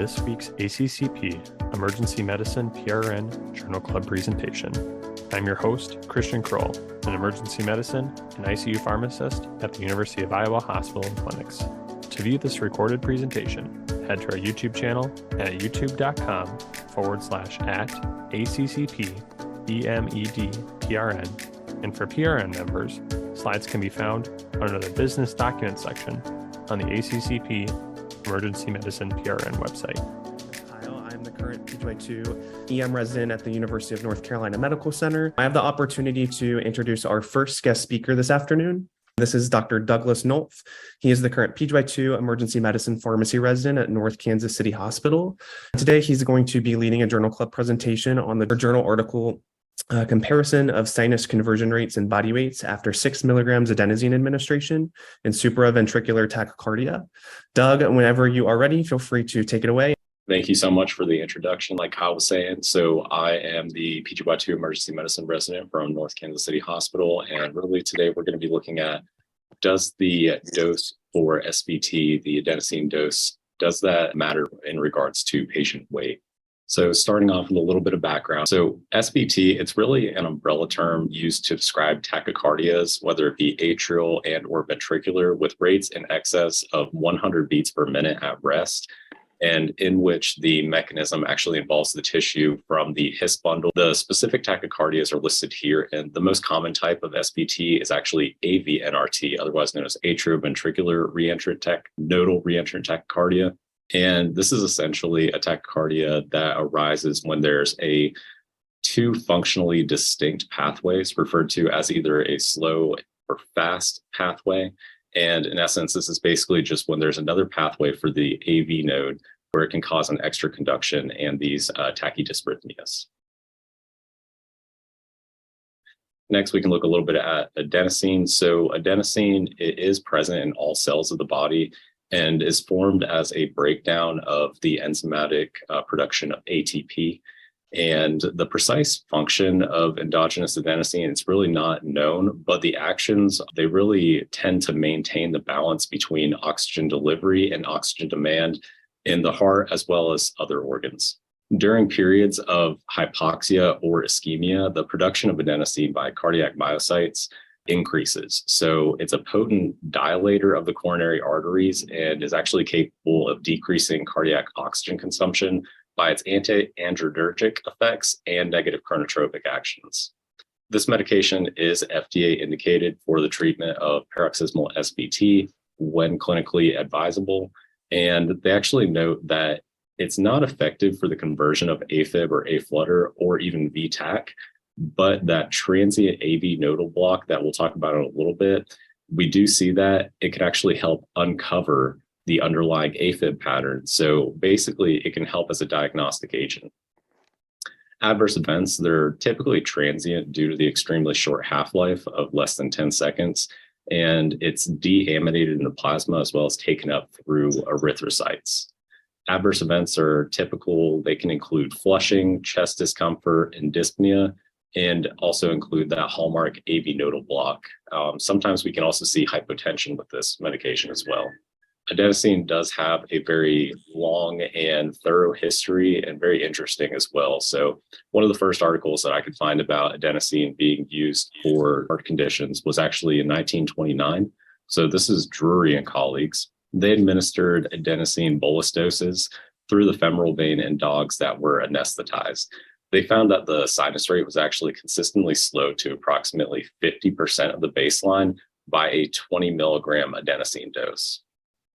this week's ACCP Emergency Medicine PRN Journal Club presentation. I'm your host, Christian Kroll, an emergency medicine and ICU pharmacist at the University of Iowa Hospital and Clinics. To view this recorded presentation, head to our YouTube channel at youtube.com/ACCP-EMED-PRN. And for PRN members, slides can be found under the Business Documents section on the ACCP Emergency Medicine PRN website. I'm the current PGY2 EM resident at the University of North Carolina Medical Center. I have the opportunity to introduce our first guest speaker this afternoon. This is Dr. Douglas Nulph. He is the current PGY2 Emergency Medicine Pharmacy resident at North Kansas City Hospital. Today, he's going to be leading a journal club presentation on the journal article comparison of sinus conversion rates and body weights after 6 milligrams adenosine administration in supraventricular tachycardia. Doug, whenever you are ready, feel free to take it away. Thank you so much for the introduction. Like Kyle was saying, so I am the PGY2 Emergency Medicine resident from North Kansas City Hospital. And really today we're going to be looking at, does the dose for SVT, the adenosine dose, does that matter in regards to patient weight? So starting off with a little bit of background. So SVT, it's really an umbrella term used to describe tachycardias, whether it be atrial and or ventricular, with rates in excess of 100 beats per minute at rest, and in which the mechanism actually involves the tissue from the His bundle. The specific tachycardias are listed here, and the most common type of SVT is actually AVNRT, otherwise known as atrioventricular nodal reentrant tachycardia. And this is essentially a tachycardia that arises when there's two functionally distinct pathways referred to as either a slow or fast pathway. And in essence, this is basically just when there's another pathway for the AV node where it can cause an extra conduction and these tachydysrhythmias. Next, we can look a little bit at adenosine. So adenosine, it is present in all cells of the body and is formed as a breakdown of the enzymatic production of ATP. And the precise function of endogenous adenosine, it's really not known, but the actions, they really tend to maintain the balance between oxygen delivery and oxygen demand in the heart as well as other organs. During periods of hypoxia or ischemia, the production of adenosine by cardiac myocytes increases. So it's a potent dilator of the coronary arteries and is actually capable of decreasing cardiac oxygen consumption by its anti-angiogenic effects and negative chronotropic actions. This medication is FDA indicated for the treatment of paroxysmal SVT when clinically advisable. And they actually note that it's not effective for the conversion of AFib or A-flutter or even VTAC, but that transient AV nodal block that we'll talk about in a little bit, we do see that it can actually help uncover the underlying AFib pattern. So basically, it can help as a diagnostic agent. Adverse events, they're typically transient due to the extremely short half-life of less than 10 seconds, and it's deaminated in the plasma as well as taken up through erythrocytes. Adverse events are typical. They can include flushing, chest discomfort, and dyspnea, and also include that hallmark AV nodal block. Sometimes we can also see hypotension with this medication as well. Adenosine does have a very long and thorough history and very interesting as well. So one of the first articles that I could find about adenosine being used for heart conditions was actually in 1929. So this is Drury and colleagues. They administered adenosine bolus doses through the femoral vein in dogs that were anesthetized. They found that the sinus rate was actually consistently slowed to approximately 50% of the baseline by a 20 milligram adenosine dose.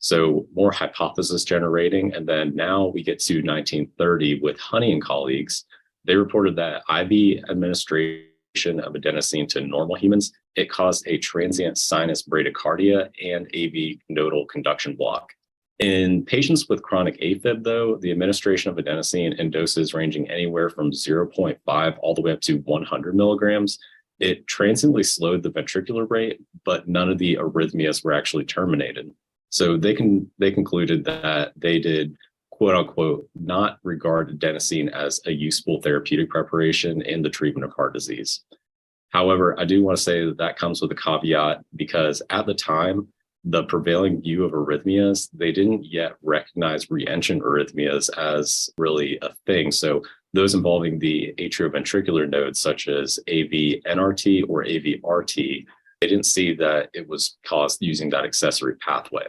So more hypothesis generating. And then now we get to 1930 with Honey and colleagues. They reported that IV administration of adenosine to normal humans, it caused a transient sinus bradycardia and AV nodal conduction block. In patients with chronic AFib, though, the administration of adenosine in doses ranging anywhere from 0.5 all the way up to 100 milligrams, it transiently slowed the ventricular rate, but none of the arrhythmias were actually terminated. So they concluded that they did, quote unquote, not regard adenosine as a useful therapeutic preparation in the treatment of heart disease. However, I do want to say that comes with a caveat because at the time, the prevailing view of arrhythmias, they didn't yet recognize reentrant arrhythmias as really a thing. So those involving the atrioventricular nodes, such as AV-NRT or AV-RT, they didn't see that it was caused using that accessory pathway.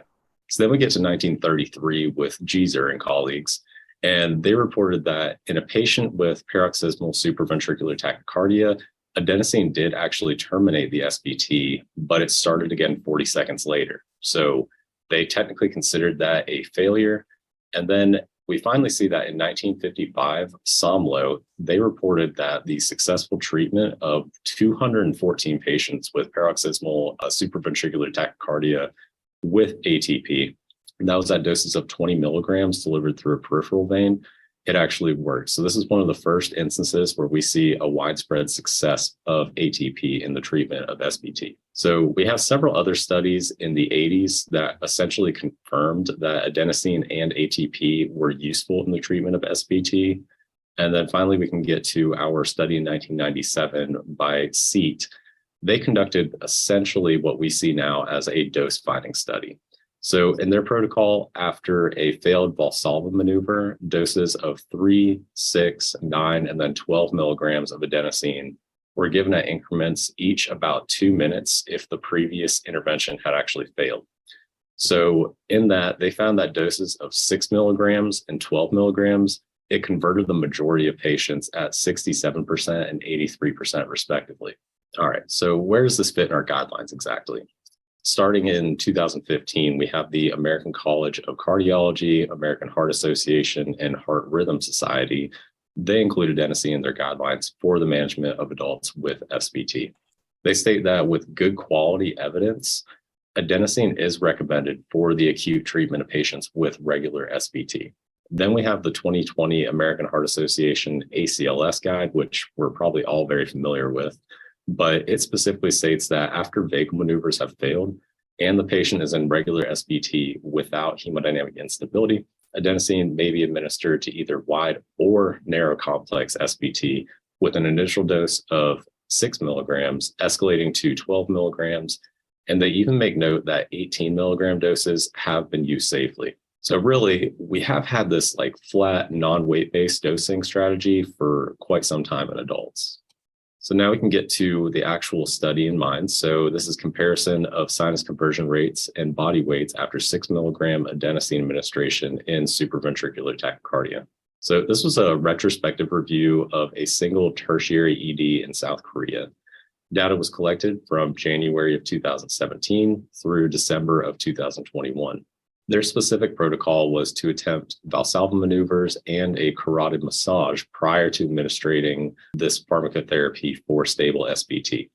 So then we get to 1933 with Gieser and colleagues, and they reported that in a patient with paroxysmal supraventricular tachycardia, adenosine did actually terminate the SVT, but it started again 40 seconds later. So they technically considered that a failure. And then we finally see that in 1955, Somlo, they reported that the successful treatment of 214 patients with paroxysmal supraventricular tachycardia with ATP, and that was at doses of 20 milligrams delivered through a peripheral vein, it actually worked. So this is one of the first instances where we see a widespread success of ATP in the treatment of SVT. So we have several other studies in the 80s that essentially confirmed that adenosine and ATP were useful in the treatment of SVT. And then finally, we can get to our study in 1997 by SEAT. They conducted essentially what we see now as a dose-finding study. So in their protocol, after a failed Valsalva maneuver, doses of 3, 6, 9, and then 12 milligrams of adenosine were given at increments each about 2 minutes if the previous intervention had actually failed. So in that, they found that doses of 6 milligrams and 12 milligrams, it converted the majority of patients at 67% and 83% respectively. All right, so where does this fit in our guidelines exactly? Starting in 2015, we have the American College of Cardiology, American Heart Association, and Heart Rhythm Society. They included adenosine in their guidelines for the management of adults with SVT. They state that with good quality evidence, adenosine is recommended for the acute treatment of patients with regular SVT. Then we have the 2020 American Heart Association ACLS guide, which we're probably all very familiar with. But it specifically states that after vagal maneuvers have failed and the patient is in regular SVT without hemodynamic instability, adenosine may be administered to either wide or narrow complex SVT with an initial dose of 6 milligrams, escalating to 12 milligrams. And they even make note that 18 milligram doses have been used safely. So really, we have had this like flat non-weight-based dosing strategy for quite some time in adults. So now we can get to the actual study in mind. So this is comparison of sinus conversion rates and body weights after 6 milligram adenosine administration in supraventricular tachycardia. So this was a retrospective review of a single tertiary ED in South Korea. Data was collected from January of 2017 through December of 2021. Their specific protocol was to attempt Valsalva maneuvers and a carotid massage prior to administering this pharmacotherapy for stable SVT.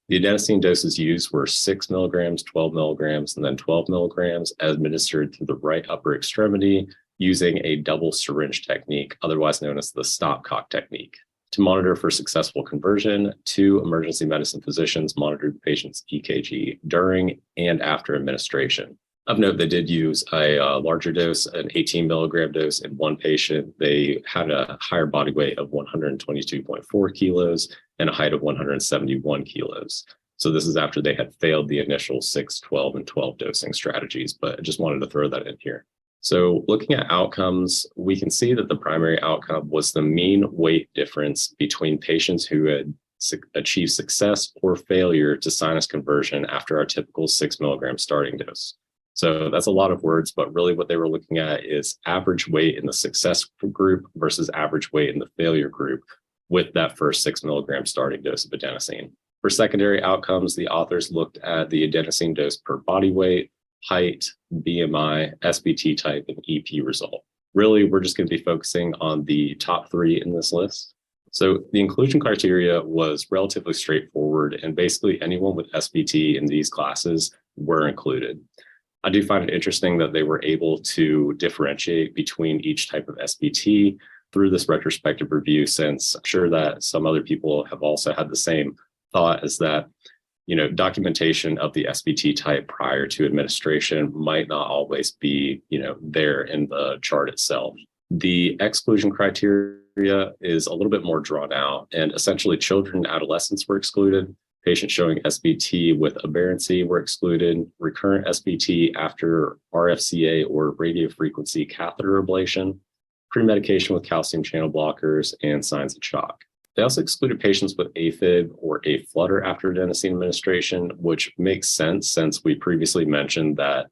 The adenosine doses used were 6 milligrams, 12 milligrams, and then 12 milligrams administered through the right upper extremity using a double syringe technique, otherwise known as the stopcock technique. To monitor for successful conversion, 2 emergency medicine physicians monitored the patient's EKG during and after administration. Of note, they did use a larger dose, an 18 milligram dose in one patient. They had a higher body weight of 122.4 kilos and a height of 171 kilos. So this is after they had failed the initial 6, 12, and 12 dosing strategies, but I just wanted to throw that in here. So looking at outcomes, we can see that the primary outcome was the mean weight difference between patients who had achieved success or failure to sinus conversion after our typical 6 milligram starting dose. So that's a lot of words, but really what they were looking at is average weight in the success group versus average weight in the failure group with that first 6 milligram starting dose of adenosine. For secondary outcomes, the authors looked at the adenosine dose per body weight, height, BMI, SVT type, and EP result. Really, we're just going to be focusing on the top 3 in this list. So the inclusion criteria was relatively straightforward, and basically anyone with SVT in these classes were included. I do find it interesting that they were able to differentiate between each type of SVT through this retrospective review, since I'm sure that some other people have also had the same thought, is that, documentation of the SVT type prior to administration might not always be, there in the chart itself. The exclusion criteria is a little bit more drawn out, and essentially children and adolescents were excluded. Patients showing SVT with aberrancy were excluded. Recurrent SVT after RFCA or radiofrequency catheter ablation, pre-medication with calcium channel blockers, and signs of shock. They also excluded patients with AFib or aflutter after adenosine administration, which makes sense since we previously mentioned that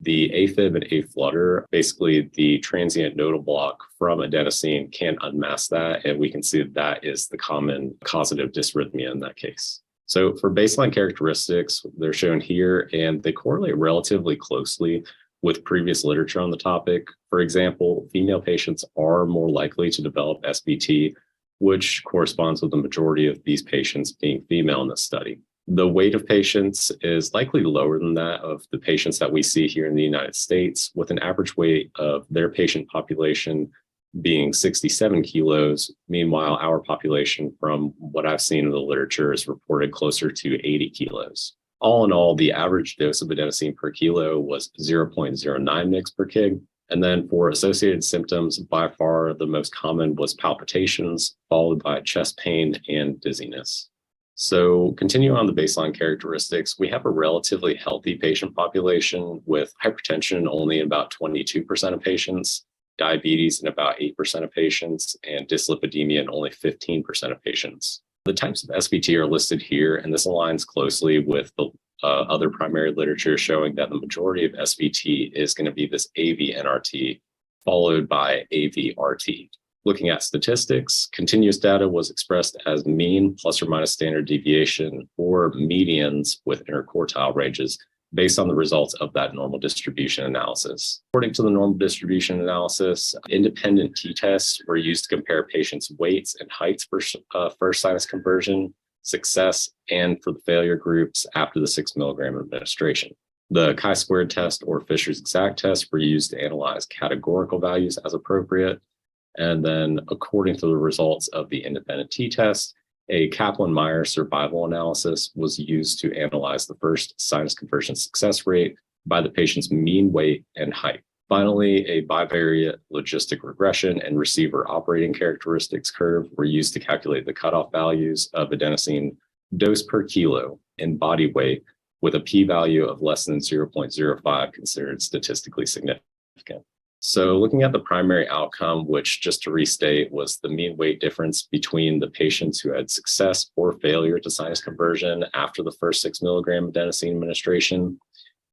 the AFib and aflutter, basically the transient nodal block from adenosine, can unmask that, and we can see that is the common causative dysrhythmia in that case. So for baseline characteristics, they're shown here, and they correlate relatively closely with previous literature on the topic. For example, female patients are more likely to develop SVT, which corresponds with the majority of these patients being female in this study. The weight of patients is likely lower than that of the patients that we see here in the United States, with an average weight of their patient population being 67 kilos. Meanwhile, our population, from what I've seen in the literature, is reported closer to 80 kilos. All in all, the average dose of adenosine per kilo was 0.09 mg per kg. And then for associated symptoms, by far the most common was palpitations, followed by chest pain and dizziness. So continuing on the baseline characteristics, we have a relatively healthy patient population with hypertension only in about 22% of patients, diabetes in about 8% of patients, and dyslipidemia in only 15% of patients. The types of SVT are listed here, and this aligns closely with the other primary literature showing that the majority of SVT is going to be this AV-NRT followed by AV-RT. Looking at statistics, continuous data was expressed as mean plus or minus standard deviation or medians with interquartile ranges based on the results of that normal distribution analysis. According to the normal distribution analysis, independent t-tests were used to compare patients' weights and heights for first sinus conversion success and for the failure groups after the 6 milligram administration. The chi-squared test or Fisher's exact test were used to analyze categorical values as appropriate. And then according to the results of the independent t-test, a Kaplan-Meier survival analysis was used to analyze the first sinus conversion success rate by the patient's mean weight and height. Finally, a bivariate logistic regression and receiver operating characteristics curve were used to calculate the cutoff values of adenosine dose per kilo in body weight, with a p-value of less than 0.05 considered statistically significant. So looking at the primary outcome, which just to restate was the mean weight difference between the patients who had success or failure to sinus conversion after the first 6 milligram adenosine administration,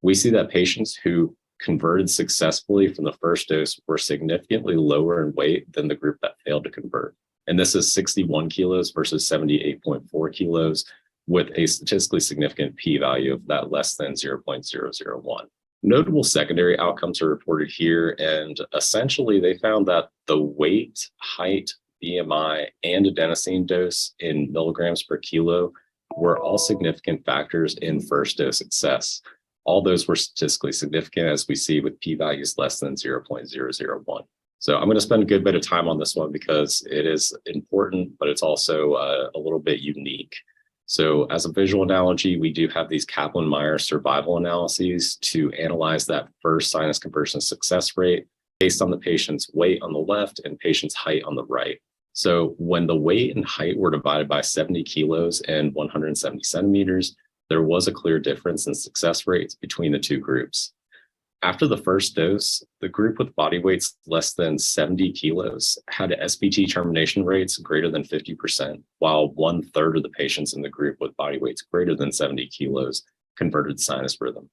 we see that patients who converted successfully from the first dose were significantly lower in weight than the group that failed to convert. And this is 61 kilos versus 78.4 kilos with a statistically significant p-value of that less than 0.001. Notable secondary outcomes are reported here, and essentially they found that the weight, height, BMI, and adenosine dose in milligrams per kilo were all significant factors in first dose success. All those were statistically significant, as we see with p-values less than 0.001. So I'm going to spend a good bit of time on this one because it is important, but it's also a little bit unique. So as a visual analogy, we do have these Kaplan-Meier survival analyses to analyze that first sinus conversion success rate based on the patient's weight on the left and patient's height on the right. So when the weight and height were divided by 70 kilos and 170 centimeters, there was a clear difference in success rates between the two groups. After the first dose, the group with body weights less than 70 kilos had SVT termination rates greater than 50%, while 1/3 of the patients in the group with body weights greater than 70 kilos converted sinus rhythm.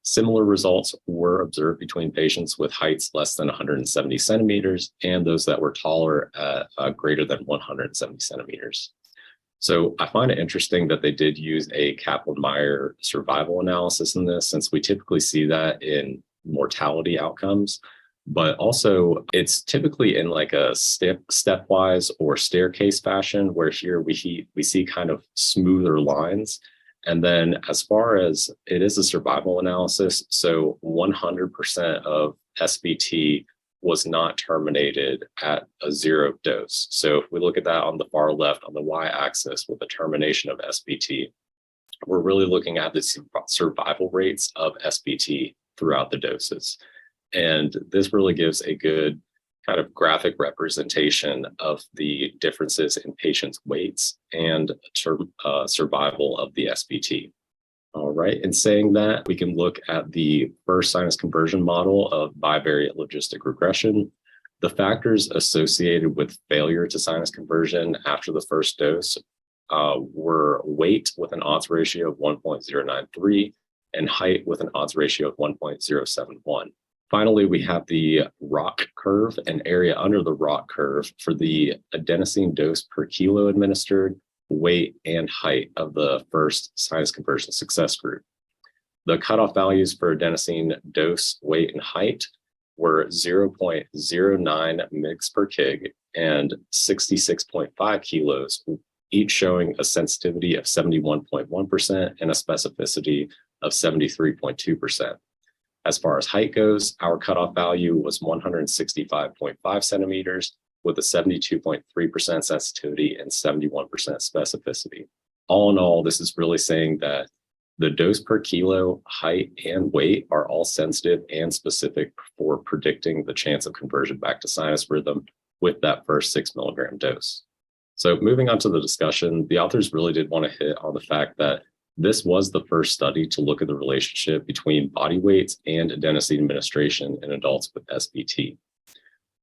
Similar results were observed between patients with heights less than 170 centimeters and those that were taller at greater than 170 centimeters. So I find it interesting that they did use a Kaplan-Meier survival analysis in this, since we typically see that in mortality outcomes, but also it's typically in like a stepwise or staircase fashion, where here we see kind of smoother lines. And then as far as it is a survival analysis, so 100% of SVT was not terminated at a zero dose. So if we look at that on the far left on the y-axis with the termination of SVT, we're really looking at the survival rates of SVT throughout the doses. And this really gives a good kind of graphic representation of the differences in patients' weights and survival of the SVT. All right, in saying that, we can look at the first sinus conversion model of bivariate logistic regression. The factors associated with failure to sinus conversion after the first dose were weight with an odds ratio of 1.093 and height with an odds ratio of 1.071. Finally, we have the ROC curve and area under the ROC curve for the adenosine dose per kilo administered, weight, and height of the first sinus conversion success group. The cutoff values for adenosine dose, weight, and height were 0.09 mg per kg and 66.5 kilos, each showing a sensitivity of 71.1% and a specificity of 73.2%. As far as height goes, our cutoff value was 165.5 centimeters with a 72.3% sensitivity and 71% specificity. All in all, this is really saying that the dose per kilo, height, and weight are all sensitive and specific for predicting the chance of conversion back to sinus rhythm with that first 6 milligram dose. So moving on to the discussion, the authors really did want to hit on the fact that this was the first study to look at the relationship between body weights and adenosine administration in adults with SVT.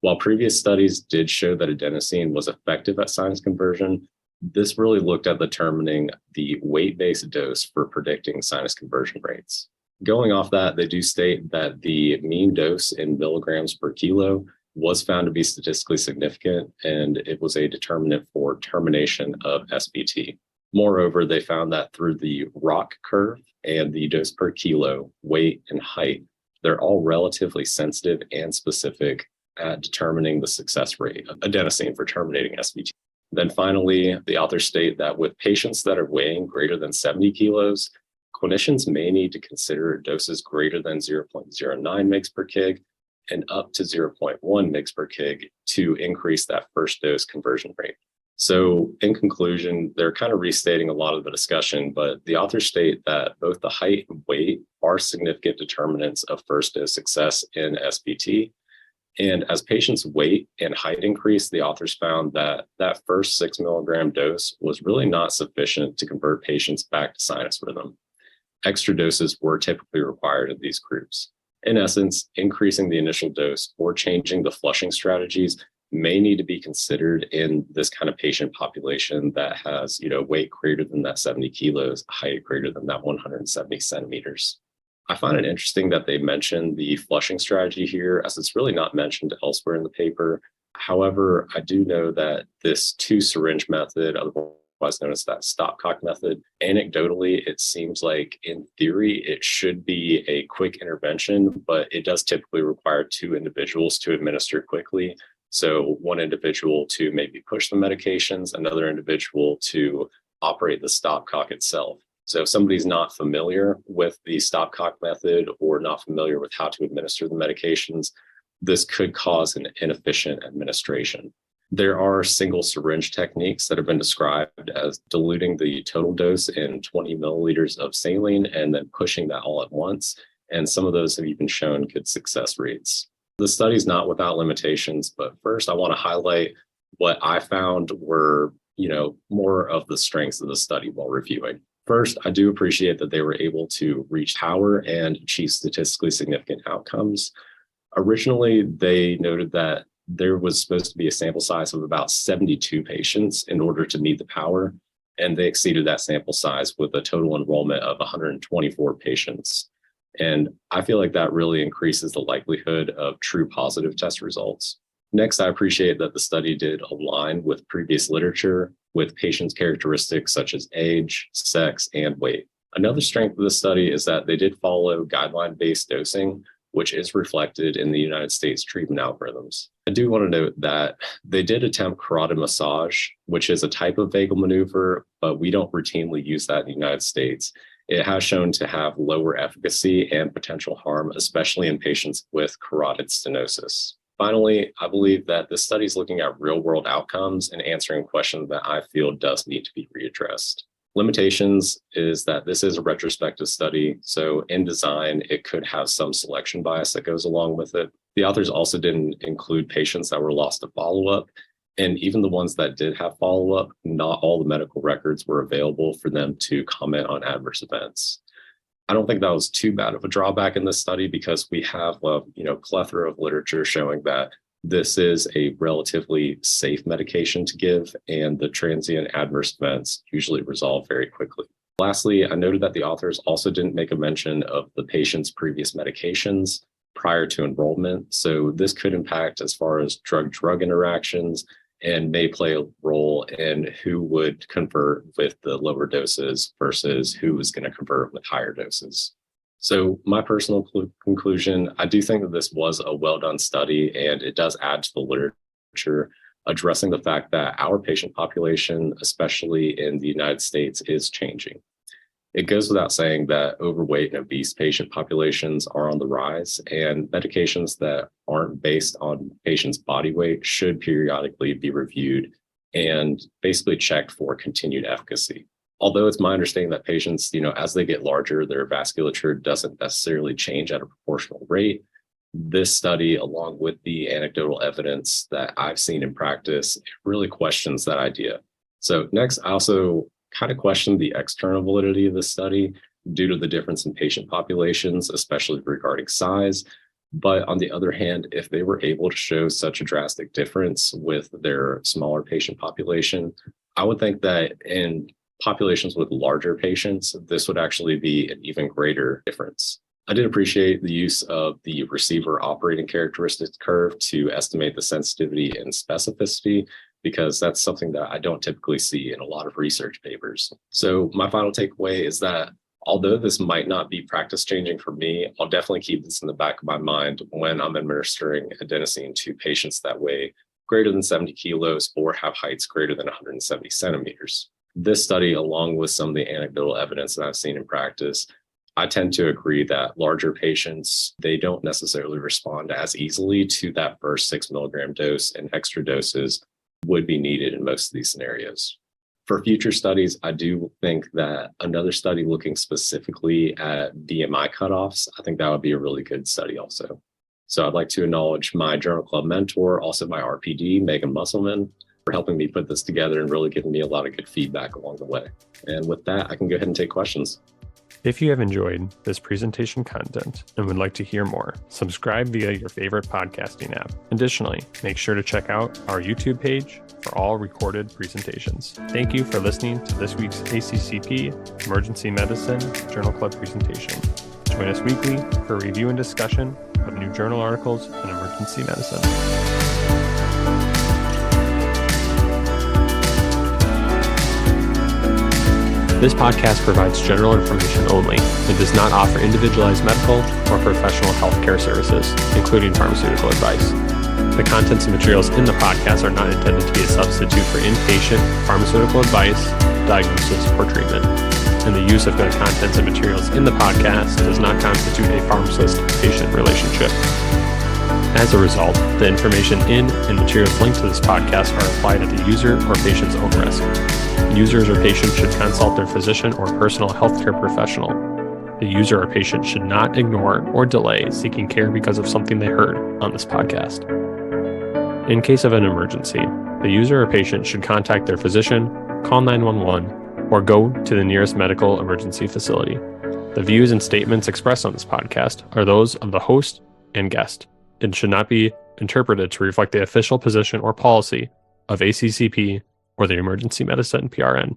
While previous studies did show that adenosine was effective at sinus conversion, this really looked at determining the weight-based dose for predicting sinus conversion rates. Going off that, they do state that the mean dose in milligrams per kilo was found to be statistically significant, and it was a determinant for termination of SVT. Moreover, they found that through the ROC curve and the dose per kilo, weight, and height, they're all relatively sensitive and specific at determining the success rate of adenosine for terminating SVT. Then finally, the authors state that with patients that are weighing greater than 70 kilos, clinicians may need to consider doses greater than 0.09 mg per kg and up to 0.1 mg per kg to increase that first dose conversion rate. So in conclusion, they're kind of restating a lot of the discussion, but the authors state that both the height and weight are significant determinants of first dose success in SVT. And as patients' weight and height increased, the authors found that that first 6 milligram dose was really not sufficient to convert patients back to sinus rhythm. Extra doses were typically required in these groups. In essence, increasing the initial dose or changing the flushing strategies may need to be considered in this kind of patient population that has, weight greater than that 70 kilos, height greater than that 170 centimeters. I find it interesting that they mention the flushing strategy here, as it's really not mentioned elsewhere in the paper. However, I do know that this 2-syringe method, otherwise known as that stopcock method, anecdotally, it seems like in theory, it should be a quick intervention, but it does typically require 2 individuals to administer quickly. So one individual to maybe push the medications, another individual to operate the stopcock itself. So if somebody's not familiar with the stopcock method or not familiar with how to administer the medications, this could cause an inefficient administration. There are single syringe techniques that have been described as diluting the total dose in 20 milliliters of saline and then pushing that all at once. And some of those have even shown good success rates. The study is not without limitations, but first I want to highlight what I found were, more of the strengths of the study while reviewing. First, I do appreciate that they were able to reach power and achieve statistically significant outcomes. Originally, they noted that there was supposed to be a sample size of about 72 patients in order to meet the power, and they exceeded that sample size with a total enrollment of 124 patients. And I feel like that really increases the likelihood of true positive test results. Next, I appreciate that the study did align with previous literature with patients' characteristics such as age, sex, and weight. Another strength of the study is that they did follow guideline-based dosing, which is reflected in the United States treatment algorithms. I do want to note that they did attempt carotid massage, which is a type of vagal maneuver, but we don't routinely use that in the United States. It has shown to have lower efficacy and potential harm, especially in patients with carotid stenosis. Finally, I believe that this study is looking at real-world outcomes and answering questions that I feel does need to be readdressed. Limitations is that this is a retrospective study. So in design, it could have some selection bias that goes along with it. The authors also didn't include patients that were lost to follow-up. And even the ones that did have follow-up, not all the medical records were available for them to comment on adverse events. I don't think that was too bad of a drawback in this study because we have a plethora of literature showing that this is a relatively safe medication to give, and the transient adverse events usually resolve very quickly. Lastly, I noted that the authors also didn't make a mention of the patient's previous medications prior to enrollment. So this could impact as far as drug-drug interactions and may play a role in who would convert with the lower doses versus who is going to convert with higher doses. So my personal conclusion, I do think that this was a well-done study, and it does add to the literature addressing the fact that our patient population, especially in the United States, is changing. It goes without saying that overweight and obese patient populations are on the rise, and medications that aren't based on patients' body weight should periodically be reviewed and basically checked for continued efficacy. Although it's my understanding that patients, as they get larger, their vasculature doesn't necessarily change at a proportional rate. This study, along with the anecdotal evidence that I've seen in practice, really questions that idea. So next, I also kind of questioned the external validity of the study due to the difference in patient populations, especially regarding size. But on the other hand, if they were able to show such a drastic difference with their smaller patient population, I would think that in populations with larger patients, this would actually be an even greater difference. I did appreciate the use of the receiver operating characteristics curve to estimate the sensitivity and specificity, because that's something that I don't typically see in a lot of research papers. So my final takeaway is that although this might not be practice changing for me, I'll definitely keep this in the back of my mind when I'm administering adenosine to patients that weigh greater than 70 kilos or have heights greater than 170 centimeters. This study, along with some of the anecdotal evidence that I've seen in practice, I tend to agree that larger patients, they don't necessarily respond as easily to that first 6 milligram dose, and extra doses would be needed in most of these scenarios. For future studies, I do think that another study looking specifically at BMI cutoffs, I think that would be a really good study also. So I'd like to acknowledge my journal club mentor, also my RPD, Megan Musselman, for helping me put this together and really giving me a lot of good feedback along the way. And with that, I can go ahead and take questions. If you have enjoyed this presentation content and would like to hear more, subscribe via your favorite podcasting app. Additionally, make sure to check out our YouTube page for all recorded presentations. Thank you for listening to this week's ACCP Emergency Medicine Journal Club presentation. Join us weekly for review and discussion of new journal articles in emergency medicine. This podcast provides general information only and does not offer individualized medical or professional healthcare services, including pharmaceutical advice. The contents and materials in the podcast are not intended to be a substitute for inpatient pharmaceutical advice, diagnosis, or treatment. And the use of the contents and materials in the podcast does not constitute a pharmacist-patient relationship. As a result, the information in and materials linked to this podcast are applied at the user or patient's own risk. Users or patients should consult their physician or personal healthcare professional. The user or patient should not ignore or delay seeking care because of something they heard on this podcast. In case of an emergency, the user or patient should contact their physician, call 911, or go to the nearest medical emergency facility. The views and statements expressed on this podcast are those of the host and guest and should not be interpreted to reflect the official position or policy of ACCP or the Emergency Medicine PRN.